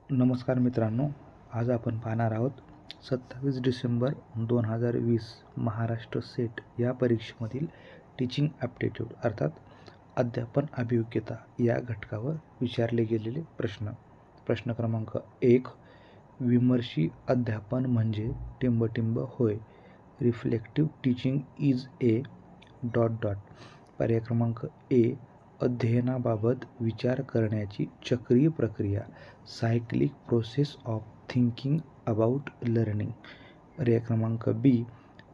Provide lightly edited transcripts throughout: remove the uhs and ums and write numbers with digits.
नमस्कार मित्रांनो, आज आपण पाहणार आहोत 27 डिसेंबर 2020 महाराष्ट्र सेट या परीक्षेमधील टीचिंग ॲप्टिट्यूड अर्थात अध्यापन अभियोग्यता या घटकावर विचारले गेलेले प्रश्न. प्रश्न क्रमांक 1. विमर्शी अध्यापन म्हणजे टिंबटिंब होय. रिफ्लेक्टिव्ह टीचिंग इज ए ... पर्याय क्रमांक ए. अध्ययनाबाबत विचार करण्याची चक्रीय प्रक्रिया, cyclic process of thinking about learning. पर्याय क्रमांक बी.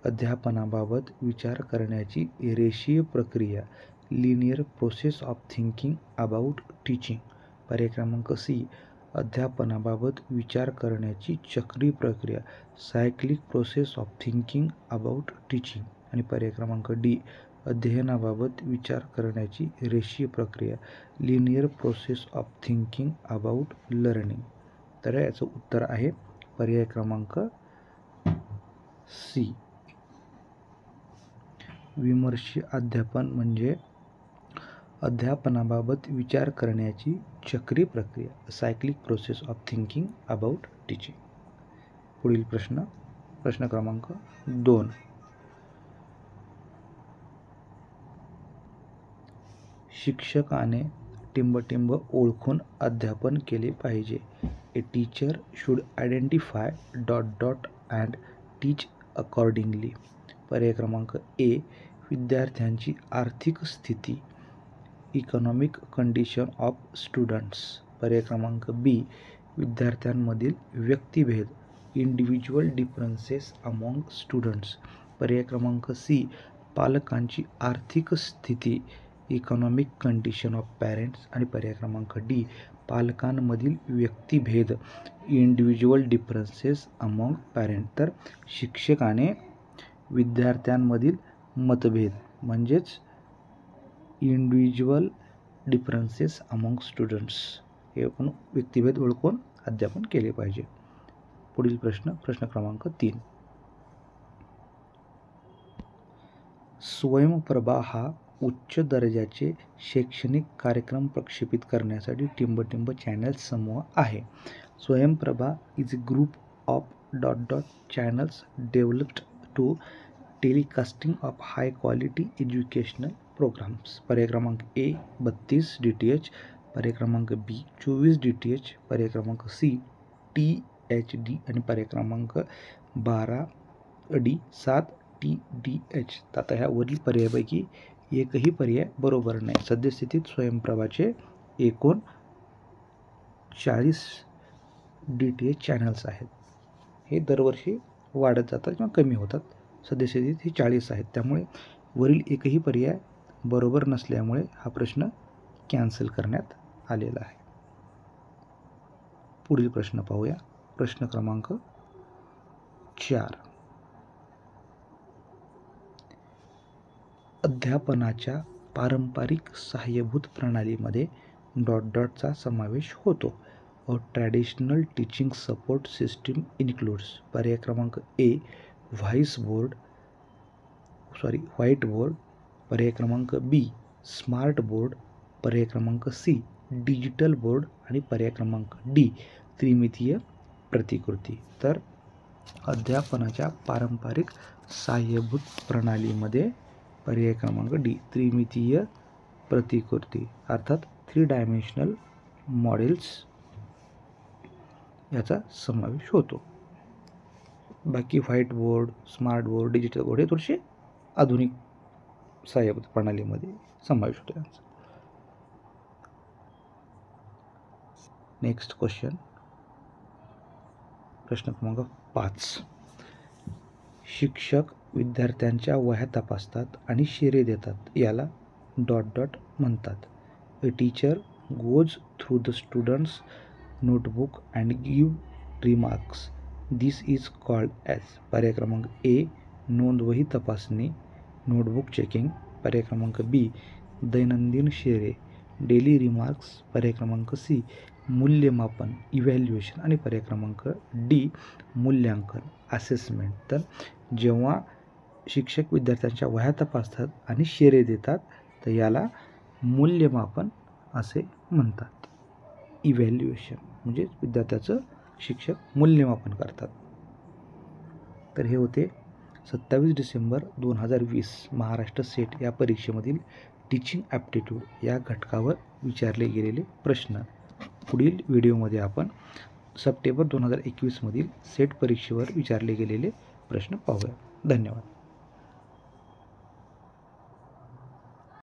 अध्यापनाबाबत विचार करण्याची रेषीय प्रक्रिया, linear process of thinking about teaching. पर्याय क्रमांक सी. अध्यापनाबाबत विचार करण्याची चक्रीय प्रक्रिया, cyclic process of thinking about teaching. आणि पर्याय क्रमांक डी. अध्ययनाबाबत विचार करण्याची रेषीय प्रक्रिया, linear process of thinking about learning. तर याचं उत्तर आहे पर्याय क्रमांक सी. विमर्शी अध्यापन म्हणजे अध्यापनाबाबत विचार करण्याची चक्रीय प्रक्रिया, cyclic process of thinking about teaching. पुढील प्रश्न क्रमांक 2. शिक्षकाने टिंबटिंब ओळखून अध्यापन केले पाहिजे. A teacher should identify ... and teach accordingly. पर्याय क्रमांक ए. विद्यार्थ्यांची आर्थिक स्थिती, इकॉनॉमिक कंडिशन ऑफ स्टुडंट्स. पर्याय क्रमांक बी. विद्यार्थ्यांमधील व्यक्तिभेद, इंडिव्हिज्युअल डिफरन्सेस अमॉंग स्टुडंट्स. पर्याय क्रमांक सी. पालकांची आर्थिक स्थिती, इकॉनॉमिक कंडिशन ऑफ पॅरेंट्स. आणि पर्याय क्रमांक डी. पालकांमधील व्यक्तिभेद, इंडिव्हिज्युअल डिफरन्सेस अमॉंग पॅरेंट. तर शिक्षकाने विद्यार्थ्यांमधील मतभेद म्हणजेच इंडिव्हिज्युअल डिफरन्सेस अमॉंग स्टुडंट्स हे पण व्यक्तिभेद ओळखून अध्यापन केले पाहिजे. पुढील प्रश्न क्रमांक 3. स्वयंप्रभा हा उच्च दर्जाचे शैक्षणिक कार्यक्रम प्रक्षेपित करण्यासाठी टिंबटिंब चॅनल्स समूह आहे. स्वयंप्रभा is a group of ... channels developed to telecasting of high quality educational programmes. पर्याय क्रमांक ए. 32 DTH. पर्याय क्रमांक बी. 24 DTH. पर्याय क्रमांक सी. THD. आणि पर्याय क्रमांक 12D. 7 TDH. आता ह्या वरील पर्यायापैकी एकही पर्याय बरोबर नाही. सद्यस्थितीत स्वयंप्रभाचे एकूण 40 DTH चॅनल्स आहेत. हे दरवर्षी वाढत जातात किंवा कमी होतात. सद्यस्थितीत हे 40 आहेत. त्यामुळे वरील एकही पर्याय बरोबर नसल्यामुळे हा प्रश्न कॅन्सल करण्यात आलेला आहे. पुढील प्रश्न पाहूया. प्रश्न क्रमांक 4. अध्यापनाच्या पारंपरिक सहाय्यभूत प्रणालीमध्ये ... चा समावेश होतो. A traditional teaching support system includes. पर्याय क्रमांक ए. White board. पर्याय क्रमांक बी. Smart board. पर्याय क्रमांक सी. Digital board. आणि पर्याय क्रमांक डी. त्रिमितीय प्रतिकृती. तर अध्यापनाच्या पारंपरिक सहाय्यभूत प्रणालीमध्ये पर्याय क्रमांक डी. त्रिमितीय प्रतिकृती अर्थात 3 डायमेन्शनल मॉडेल्स याचा समावेश होतो. बाकी white board, smart board, digital board हे थोडेसे आधुनिक सहाय्यभूत प्रणालीमध्ये समावेश होतो. Next question. प्रश्न क्रमांक 5. शिक्षक विद्यार्थ्यांच्या वह्या तपासतात आणि शेरे देतात याला ... म्हणतात. A teacher goes through the students notebook and give remarks. This is called as. पर्याय क्रमांक ए. नोंदवही तपासणी, नोटबुक चेकिंग. पर्याय क्रमांक बी. दैनंदिन शेरे, डेली रिमार्क्स. पर्याय क्रमांक सी. मूल्यमापन, इव्हॅल्युएशन. आणि पर्याय क्रमांक डी. मूल्यांकन, असेसमेंट. तर जेव्हा शिक्षक विद्यार्थ्यांच्या वह्या तपासतात आणि शेरे देतात तर याला मूल्यमापन असे म्हणतात. इव्हॅल्युएशन म्हणजे विद्यार्थ्याचं शिक्षक मूल्यमापन करतात. तर हे होते 27 डिसेंबर 2020 महाराष्ट्र सेट या परीक्षेमधील टीचिंग ॲप्टिट्यूड या घटकावर विचारले गेलेले प्रश्न. पुढील व्हिडिओमध्ये आपण सप्टेंबर 2021 मधील सेट परीक्षेवर विचारले गेलेले प्रश्न पाहूया. धन्यवाद.